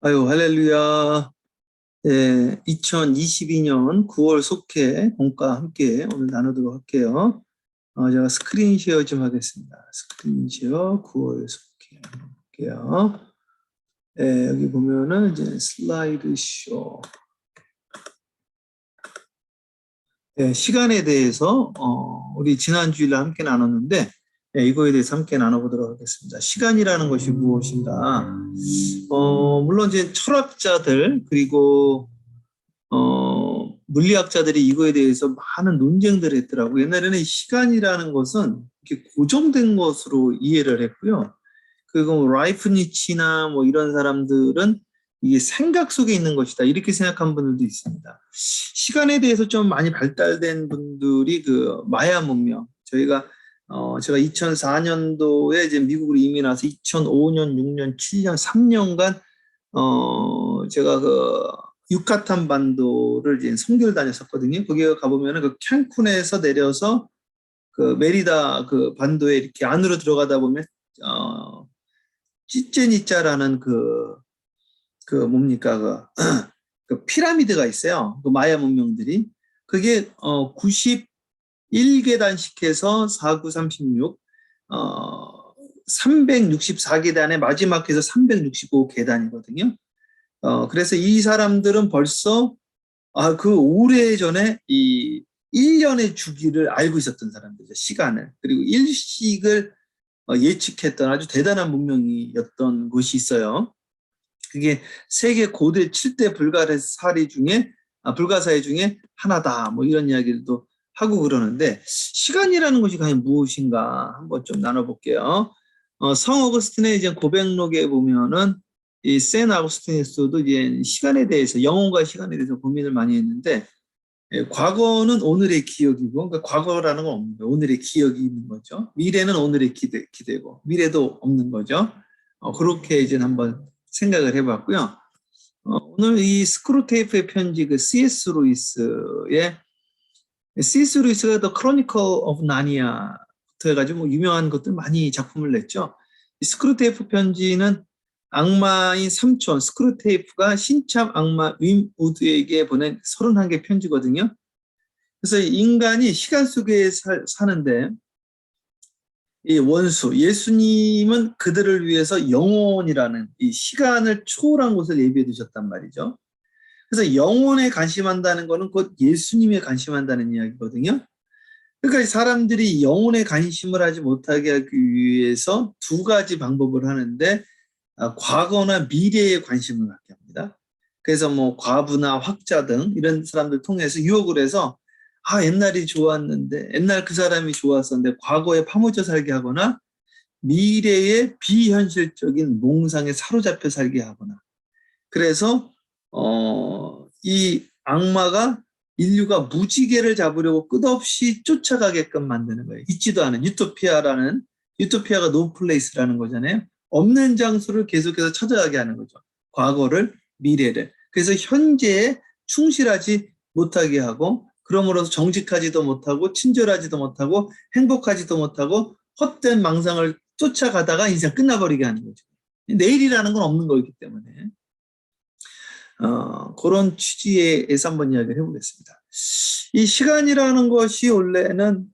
아유, 할렐루야. 예, 2022년 9월 속회 공과 함께 오늘 나누도록 할게요. 제가 스크린 쉐어 좀 하겠습니다. 스크린 쉐어 9월 속회 할게요. 예, 여기 보면은 이제 슬라이드 쇼. 예, 시간에 대해서, 우리 지난 주일에 함께 나눴는데, 예, 이거에 대해서 함께 나눠보도록 하겠습니다. 시간이라는 것이 무엇인가? 물론 이제 철학자들, 그리고 물리학자들이 이거에 대해서 많은 논쟁들을 했더라고요. 옛날에는 시간이라는 것은 이렇게 고정된 것으로 이해를 했고요. 그리고 뭐 라이프니치나 뭐 이런 사람들은 이게 생각 속에 있는 것이다. 이렇게 생각한 분들도 있습니다. 시간에 대해서 좀 많이 발달된 분들이 그 마야 문명. 제가 2004년도에 이제 미국으로 이민 와서 2005년, 6년, 7년, 3년간 제가 그 유카탄 반도를 이제 선교를 다녔었거든요. 거기에 가보면은 그 캔쿤에서 내려서 그 메리다 그 반도에 이렇게 안으로 들어가다 보면 찌제니짜라는 그 뭡니까 그 피라미드가 있어요. 그 마야 문명들이 그게 91계단씩 해서 4936 364계단의 마지막 해서 365계단이거든요. 그래서 이 사람들은 벌써 그 오래전에 이 1년의 주기를 알고 있었던 사람들이죠. 시간을. 그리고 일식을 예측했던 아주 대단한 문명이었던 곳이 있어요. 그게 세계 고대 7대 불가사의 중에 하나다. 뭐 이런 이야기도 하고 그러는데 시간이라는 것이 과연 무엇인가 한번 좀 나눠볼게요. 성 어거스틴의 이제 고백록에 보면은 이 센 아구스티누스도 이제 시간에 대해서 영혼과 시간에 대해서 고민을 많이 했는데 과거는 오늘의 기억이고 그러니까 과거라는 건 없는 거예요. 오늘의 기억이 있는 거죠. 미래는 오늘의 기대고 미래도 없는 거죠. 그렇게 이제 한번 생각을 해봤고요. 오늘 이 스크루테이프의 편지 그 C.S. 루이스가 The Chronicle of Narnia부터 해가지고 유명한 것들 많이 작품을 냈죠. 이 스크루테이프 편지는 악마인 삼촌 스크루테이프가 신참 악마 윈우드에게 보낸 31개 편지거든요. 그래서 인간이 시간 속에 사는데 이 원수 예수님은 그들을 위해서 영혼이라는 이 시간을 초월한 곳을 예비해 두셨단 말이죠. 그래서 영혼에 관심한다는 것은 곧 예수님에 관심한다는 이야기거든요. 그러니까 사람들이 영혼에 관심을 하지 못하게 하기 위해서 두 가지 방법을 하는데 과거나 미래에 관심을 갖게 합니다. 그래서 뭐 과부나 학자 등 이런 사람들 통해서 유혹을 해서 옛날이 좋았는데 옛날 그 사람이 좋았었는데 과거에 파묻혀 살게 하거나 미래의 비현실적인 몽상에 사로잡혀 살게 하거나 그래서 이 악마가 인류가 무지개를 잡으려고 끝없이 쫓아가게끔 만드는 거예요. 있지도 않은 유토피아가 노플레이스라는 거잖아요. 없는 장소를 계속해서 찾아가게 하는 거죠. 과거를, 미래를. 그래서 현재에 충실하지 못하게 하고 그러므로서 정직하지도 못하고 친절하지도 못하고 행복하지도 못하고 헛된 망상을 쫓아가다가 인생 끝나버리게 하는 거죠. 내일이라는 건 없는 거기 때문에. 그런 취지에서 한번 이야기를 해보겠습니다. 이 시간이라는 것이 원래는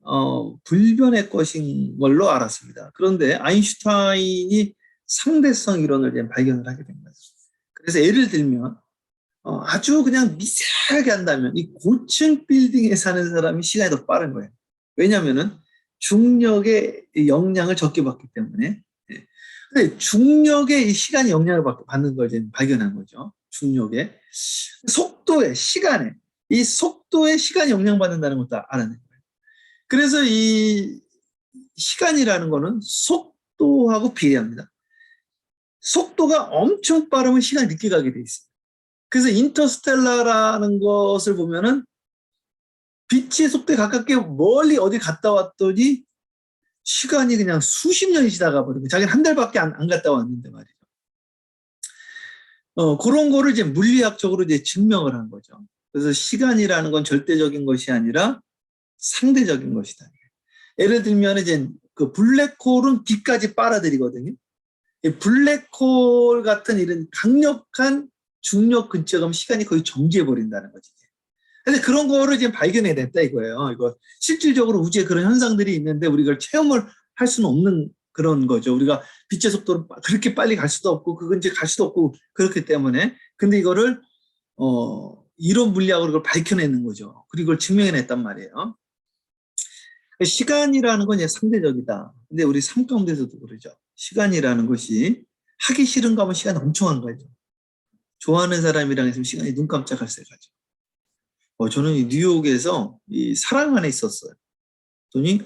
불변의 것인 걸로 알았습니다. 그런데 아인슈타인이 상대성 이론을 이제 발견을 하게 된 거죠. 그래서 예를 들면 아주 그냥 미세하게 한다면 이 고층 빌딩에 사는 사람이 시간이 더 빠른 거예요. 왜냐하면은 중력의 영향을 적게 받기 때문에. 근데 중력의 이 시간이 영향을 받는 걸 이제 발견한 거죠. 중력의 속도에 시간에 이 속도에 시간이 영향받는다는 것도 알아낸 거예요. 그래서 이 시간이라는 거는 속도하고 비례합니다. 속도가 엄청 빠르면 시간이 늦게 가게 돼 있어요. 그래서 인터스텔라라는 것을 보면은 빛의 속도에 가깝게 멀리 어디 갔다 왔더니 시간이 그냥 수십 년이 지나가 버리고 자기는 한 달밖에 안 갔다 왔는데 말이죠. 그런 거를 이제 물리학적으로 이제 증명을 한 거죠. 그래서 시간이라는 건 절대적인 것이 아니라 상대적인 것이다. 예를 들면 이제 그 블랙홀은 빛까지 빨아들이거든요. 이 블랙홀 같은 이런 강력한 중력 근처 가면 시간이 거의 정지해 버린다는 거지. 근데 그런 거를 지금 발견해냈다 이거예요. 이거 실질적으로 우주에 그런 현상들이 있는데 우리가 그걸 체험을 할 수는 없는 그런 거죠. 우리가 빛의 속도로 그렇게 빨리 갈 수도 없고 그건 이제 갈 수도 없고 그렇기 때문에. 근데 이거를 이론 물리학으로 그걸 밝혀내는 거죠. 그리고 그걸 증명해냈단 말이에요. 시간이라는 건 이제 상대적이다. 근데 우리 삶 가운데서도 그러죠. 시간이라는 것이 하기 싫은가 하면 시간이 엄청 안 가죠. 좋아하는 사람이랑 있으면 시간이 눈 깜짝할 새 가죠. 저는 이 뉴욕에서 이 사랑 안에 있었어요. 그랬더니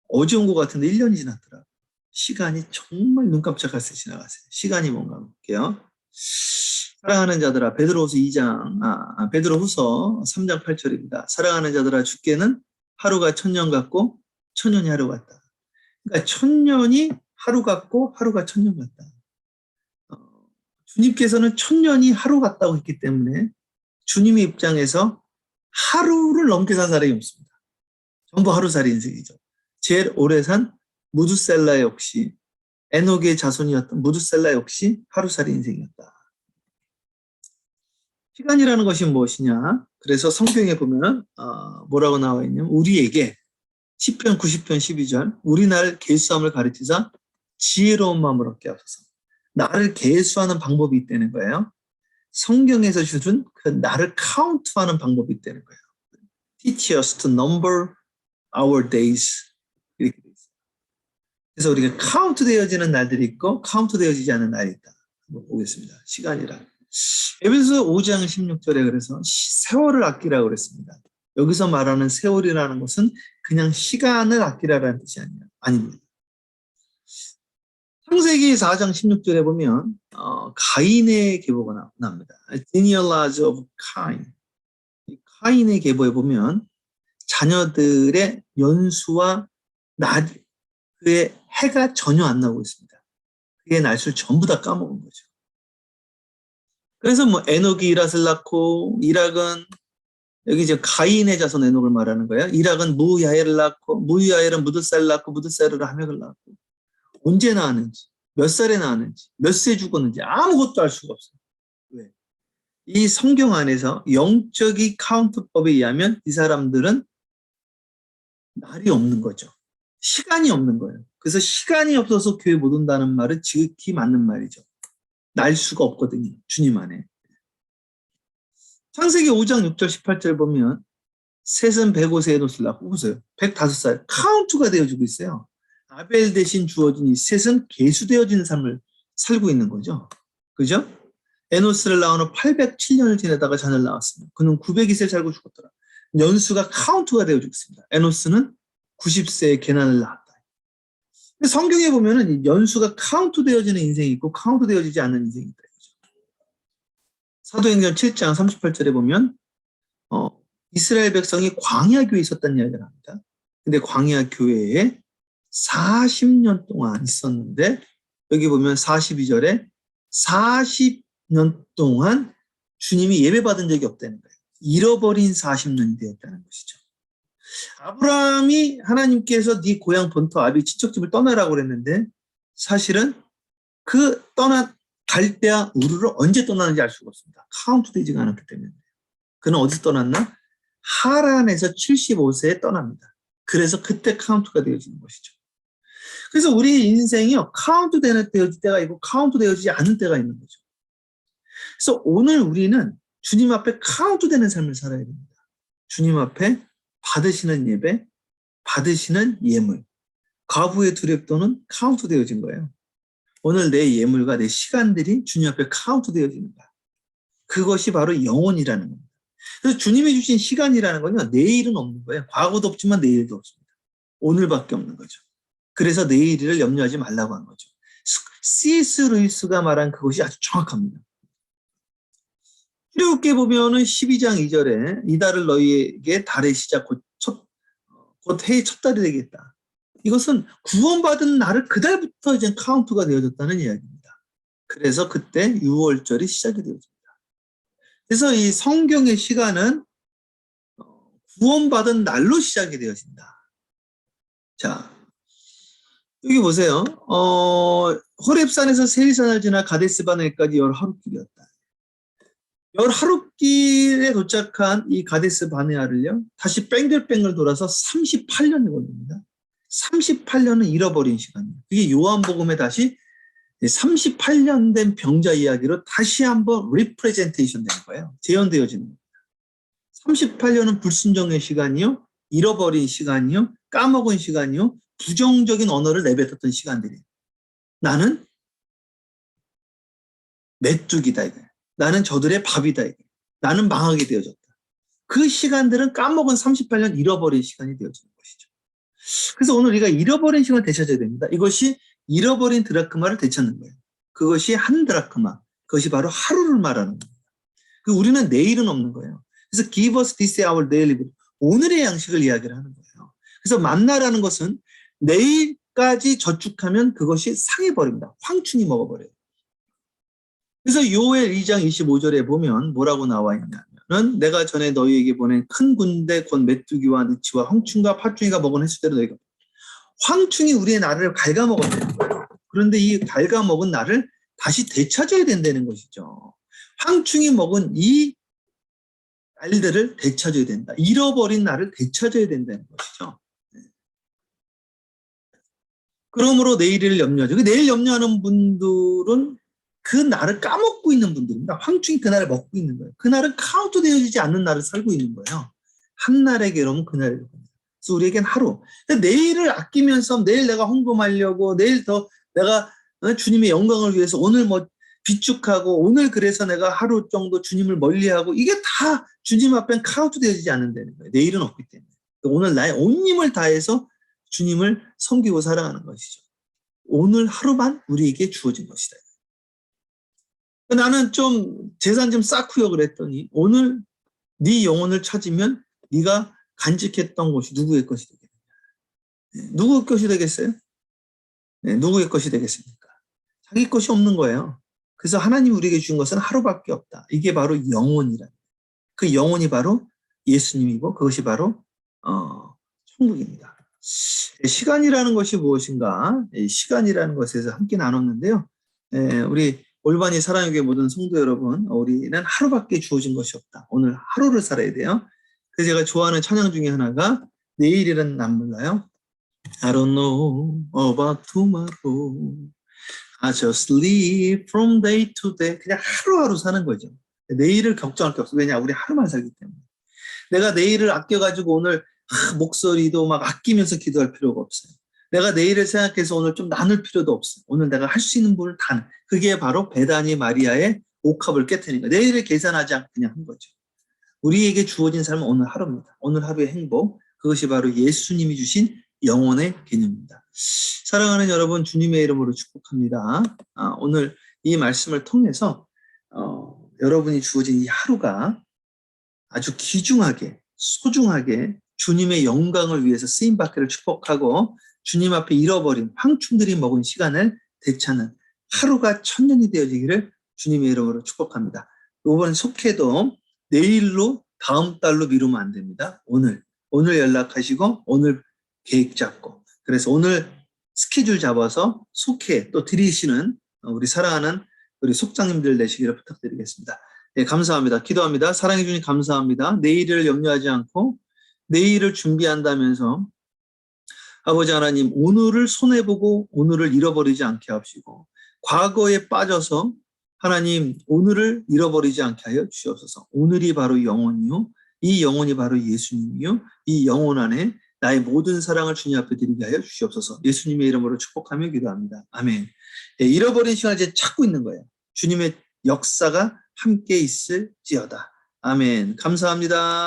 어제 온 것 같은데 1년이 지났더라고요. 시간이 정말 눈 깜짝할 새 지나갔어요. 시간이 뭔가 볼게요. 사랑하는 자들아, 베드로후서 2장, 베드로후서 3장 8절입니다. 사랑하는 자들아, 주께는 하루가 천년 같고 천년이 하루 같다. 그러니까 천년이 하루 같고 하루가 천년 같다. 주님께서는 천년이 하루 같다고 했기 때문에 주님의 입장에서 하루를 넘게 산 사람이 없습니다. 전부 하루살이 인생이죠. 제일 오래 산 무두셀라 역시 에녹의 자손이었던 무두셀라 역시 하루살이 인생이었다. 시간이라는 것이 무엇이냐? 그래서 성경에 보면 뭐라고 나와 있냐면 우리에게 시편 90편 12절 우리 날 계수함을 가르치사 지혜로운 마음을 얻게 하소서. 나를 계수하는 방법이 있다는 거예요. 성경에서 주신 그 나를 카운트하는 방법이 있다는 거예요. Teach us to number our days. 이렇게 돼 있어요. 그래서 우리가 카운트 되어지는 날들이 있고 카운트 되어지지 않는 날이 있다. 한번 보겠습니다. 시간이라. 에베소서 5장 16절에 그래서 세월을 아끼라고 그랬습니다. 여기서 말하는 세월이라는 것은 그냥 시간을 아끼라라는 뜻이 아닙니다. 창세기 4장 16절에 보면 가인의 계보가 나옵니다. Genealogy of Cain. 카인의 계보에 보면 자녀들의 연수와 날, 그의 해가 전혀 안 나오고 있습니다. 그의 날수를 전부 다 까먹은 거죠. 그래서 뭐 에녹이 이랏을 낳고 이락은 여기 이제 가인의 자손 에녹을 말하는 거예요. 이락은 무야엘을 낳고 무야엘은 무드셀을 낳고 무드셀을 하멕을 낳고 언제 낳았는지 몇 살에 낳았는지 몇 세에 죽었는지 아무것도 알 수가 없어요. 왜? 이 성경 안에서 영적인 카운트법에 의하면 이 사람들은 날이 없는 거죠. 시간이 없는 거예요. 그래서 시간이 없어서 교회 못 온다는 말은 지극히 맞는 말이죠. 날 수가 없거든요. 주님 안에. 창세기 5장 6절 18절 보면 셋은 105세에 놓을 낳고 보세요. 105살 카운트가 되어지고 있어요. 아벨 대신 주어진 이 셋은 계수되어지는 삶을 살고 있는 거죠. 그죠? 에노스를 낳아놓은 807년을 지내다가 자녀를 낳았습니다. 그는 902세 살고 죽었더라. 연수가 카운트가 되어지고 있습니다. 에노스는 90세에 계난을 낳았다. 성경에 보면은 연수가 카운트 되어지는 인생이 있고 카운트 되어지지 않는 인생이 있다. 사도행전 7장 38절에 보면 이스라엘 백성이 광야 교회에 있었다는 이야기를 합니다. 근데 광야 교회에 40년 동안 있었는데 여기 보면 42절에 40년 동안 주님이 예배받은 적이 없다는 거예요. 잃어버린 40년이 되었다는 것이죠. 아브라함이 하나님께서 네 고향 본토 아비 친척집을 떠나라고 그랬는데 사실은 그 갈 때와 우르를 언제 떠나는지 알 수가 없습니다. 카운트되지가 않았기 때문에. 그는 어디서 떠났나? 하란에서 75세에 떠납니다. 그래서 그때 카운트가 되어지는 것이죠. 그래서 우리 인생이요, 카운트 되어질 때가 있고 카운트 되어지지 않는 때가 있는 거죠. 그래서 오늘 우리는 주님 앞에 카운트 되는 삶을 살아야 됩니다. 주님 앞에 받으시는 예배, 받으시는 예물. 과부의 두렵도는 카운트 되어진 거예요. 오늘 내 예물과 내 시간들이 주님 앞에 카운트 되어지는 거야. 그것이 바로 영혼이라는 겁니다. 그래서 주님이 주신 시간이라는 건요, 내일은 없는 거예요. 과거도 없지만 내일도 없습니다. 오늘밖에 없는 거죠. 그래서 내일을 염려하지 말라고 한 거죠. C.S. 루이스가 말한 그것이 아주 정확합니다. 출애굽기에 보면은 12장 2절에 이달을 너희에게 달의 시작 곧 해의 첫 달이 되겠다. 이것은 구원받은 날을 그달부터 이제 카운트가 되어졌다는 이야기입니다. 그래서 그때 6월절이 시작이 되어집니다. 그래서 이 성경의 시간은 구원받은 날로 시작이 되어진다. 자, 여기 보세요. 호렙산에서 세일산을 지나 가데스 바네까지 10하루길이었다. 10하루길에 도착한 이 가데스 바네아를요, 다시 뺑글뺑글 돌아서 38년이 걸립니다. 38년은 잃어버린 시간이에요. 이게 요한복음에 다시 38년 된 병자 이야기로 다시 한번 리프레젠테이션 되는 거예요. 재현되어지는 겁니다. 38년은 불순종의 시간이요, 잃어버린 시간이요, 까먹은 시간이요, 부정적인 언어를 내뱉었던 시간들이에요. 나는 메뚜기다 이거예요. 나는 저들의 밥이다 이거예요. 나는 망하게 되어졌다. 그 시간들은 까먹은 38년 잃어버린 시간이 되어지는 것이죠. 그래서 오늘 우리가 잃어버린 시간을 되찾아야 됩니다. 이것이 잃어버린 드라크마를 되찾는 거예요. 그것이 한 드라크마, 그것이 바로 하루를 말하는 거예요. 우리는 내일은 없는 거예요. 그래서 give us this our daily bread. 오늘의 양식을 이야기를 하는 거예요. 그래서 만나라는 것은 내일까지 저축하면 그것이 상해버립니다. 황충이 먹어버려요. 그래서 요엘 2장 25절에 보면 뭐라고 나와 있냐면, 내가 전에 너희에게 보낸 큰 군대 곧 메뚜기와 느치와 황충과 팥충이가 먹은 횟수대로 너희가, 황충이 우리의 날을 갉아먹었다는 거예요. 그런데 이 갉아먹은 날을 다시 되찾아야 된다는 것이죠. 황충이 먹은 이 날들을 되찾아야 된다. 잃어버린 날을 되찾아야 된다는 것이죠. 그러므로 내일을 염려하죠. 내일 염려하는 분들은 그 날을 까먹고 있는 분들입니다. 황충이 그 날을 먹고 있는 거예요. 그 날은 카운트 되어지지 않는 날을 살고 있는 거예요. 한 날의 괴로움은 그 날의 괴로움입니다. 그래서 우리에겐 하루. 내일을 아끼면서 내일 내가 헌금하려고, 내일 더 내가 주님의 영광을 위해서 오늘 뭐 비축하고, 오늘 그래서 내가 하루 정도 주님을 멀리하고, 이게 다 주님 앞엔 카운트 되어지지 않는다는 거예요. 내일은 없기 때문에. 오늘 나의 온 힘을 다해서 주님을 섬기고 살아가는 것이죠. 오늘 하루만 우리에게 주어진 것이다. 나는 좀 재산 좀 쌓고요 그랬더니, 오늘 네 영혼을 찾으면 네가 간직했던 것이 누구의 것이 되겠느냐. 누구의 것이 되겠어요? 누구의 것이 되겠습니까? 자기 것이 없는 거예요. 그래서 하나님이 우리에게 준 것은 하루밖에 없다. 이게 바로 영혼이라. 그 영혼이 바로 예수님이고, 그것이 바로 천국입니다. 시간이라는 것이 무엇인가? 시간이라는 것에서 함께 나눴는데요. 우리 올바니 사랑의 모든 성도 여러분, 우리는 하루밖에 주어진 것이 없다. 오늘 하루를 살아야 돼요. 그래서 제가 좋아하는 찬양 중에 하나가 내일이라는 안 몰라요? I don't know about tomorrow. I just live from day to day. 그냥 하루하루 사는 거죠. 내일을 걱정할 게 없어. 왜냐? 우리 하루만 살기 때문에. 내가 내일을 아껴가지고 오늘 목소리도 막 아끼면서 기도할 필요가 없어요. 내가 내일을 생각해서 오늘 좀 나눌 필요도 없어요. 오늘 내가 할 수 있는 분을 다. 그게 바로 베다니 마리아의 옥합을 깨트린 거예요. 내일을 계산하지 않고 그냥 한 거죠. 우리에게 주어진 삶은 오늘 하루입니다. 오늘 하루의 행복, 그것이 바로 예수님이 주신 영혼의 개념입니다. 사랑하는 여러분, 주님의 이름으로 축복합니다. 오늘 이 말씀을 통해서 여러분이 주어진 이 하루가 아주 귀중하게, 소중하게 주님의 영광을 위해서 쓰임받기를 축복하고, 주님 앞에 잃어버린 황충들이 먹은 시간을 되찾는 하루가 천년이 되어지기를 주님의 이름으로 축복합니다. 이번 속회도 내일로, 다음 달로 미루면 안 됩니다. 오늘 연락하시고 오늘 계획 잡고, 그래서 오늘 스케줄 잡아서 속회 또 드리시는 우리 사랑하는 우리 속장님들 되시기를 부탁드리겠습니다. 네, 감사합니다. 기도합니다. 사랑해 주님 감사합니다. 내일을 염려하지 않고 내일을 준비한다면서 아버지 하나님, 오늘을 손해보고 오늘을 잃어버리지 않게 하시고, 과거에 빠져서 하나님 오늘을 잃어버리지 않게 하여 주시옵소서. 오늘이 바로 영혼이요, 이 영혼이 바로 예수님이요, 이 영혼 안에 나의 모든 사랑을 주님 앞에 드리게 하여 주시옵소서. 예수님의 이름으로 축복하며 기도합니다. 아멘. 네, 잃어버린 시간을 이제 찾고 있는 거예요. 주님의 역사가 함께 있을지어다. 아멘. 감사합니다.